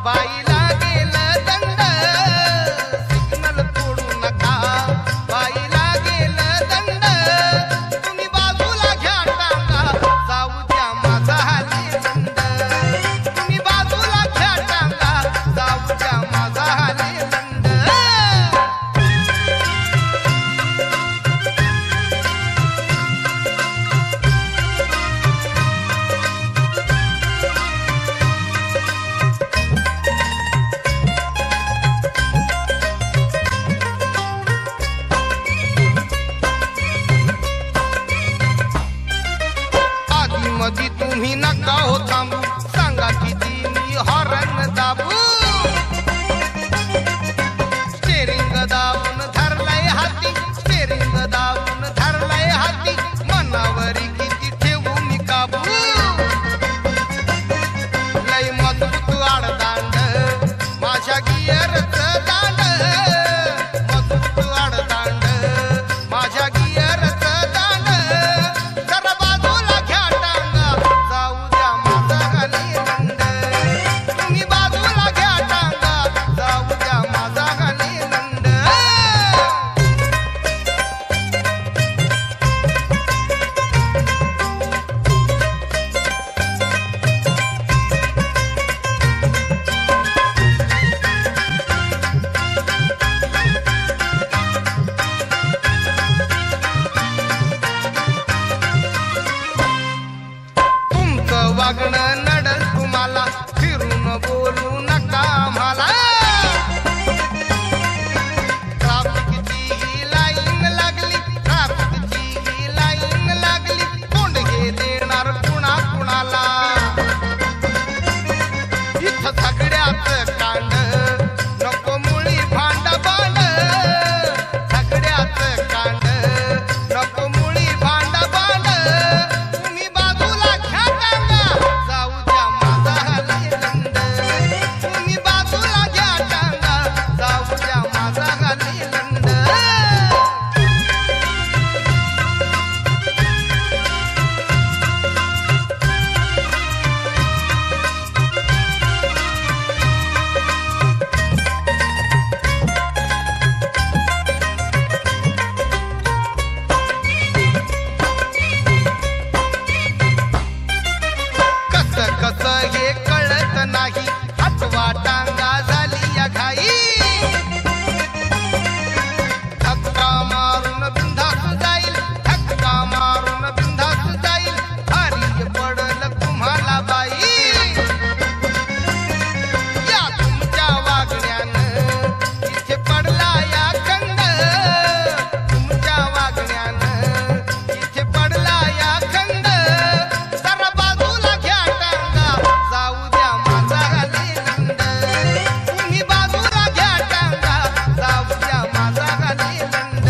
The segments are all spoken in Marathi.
बाईला गेलं दंड सिग्नल तोडू नका बाईला गेलं दंड तुम्ही बाजूला घ्या टांगा जाऊ द्या माझा हाली दंड तुम्ही बाजूला घ्या टांगा जाऊ द्या माझा हाली दंड मधी तुम्ही नका हो थांबू सांगा किती मी हॉर्न दाबू स्टेरिंग दाबून धरलाय हाती स्टेरिंग दाबून धरलाय हाती मनावरी किती ठेवू मी काबू लय मजबूत आडदांड माझ्या गिअरचं दांड मजबूत आडदांड माझ्या गिअरचं दांड जरा बाजूला घ्या टांगा जाऊ द्या माझा हाली दंड तुम्ही बाजूला घ्या टांगा जाऊ द्या माझा हाली दंड तुमचं वागणं नडल तुम्हाला फिरून बोलू नका आम्हाला ट्रॅफिकची ही लाईन लागली ट्रॅफिकची ही लाईन लागली कोंडगे देणार कुणा कुणाला इथं सगळ्याच कांड नको मुळी भांड बांड सगळ्याच कांड नको मुळी भांड बांड तुम्ही बाजूला घ्या टांगा जाऊ द्या माझा हाली दंड तुम्ही बाजूला घ्या टांगा जाऊ द्या माझा हाली दंड कसं कसं हे कळत नाही हटवा टांगा झाली या घाई धक्का मारून बिंधास जाईल धक्का मारून बिंधास जाईल भारी पडल तुम्हाला बाई या तुमच्या वागण्यानं इथे पडला या खंड तुमच्या वागण्यानं इथे पडला या खंड जरा बाजूला घ्या टांगा जाऊ द्या माझा हाली दंड तुम्ही बाजूला घ्या टांगा जाऊ द्या माझा हाली दंड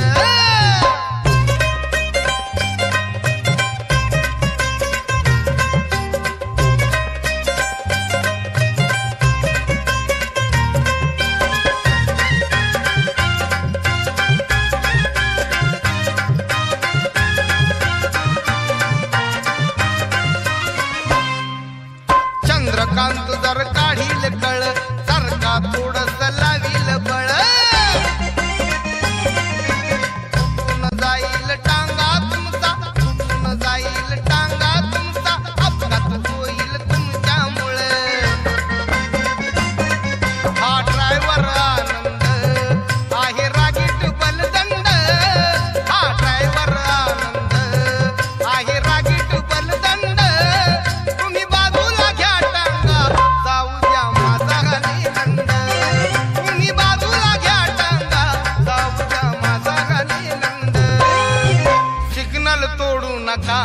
चंद्रकांत जर काढील कळ सारखा थोडस लावील बळ तुटून जाईल टांगा तुमचा तुटून जाईल टांगा तुमचा अपघात होईल तुमच्यामुळे हा ड्रायव्हर आनंद आहे रागीट बलदंड हा ड्रायव्हर आनंद आहे रागीट बलदंड तुम्ही बाजूला घ्या टांगा जाऊ द्या माझा हाली दंड तुम्ही बाजूला घ्या टांगा जाऊ द्या माझा हाली दंड सिग्नल तोडू नका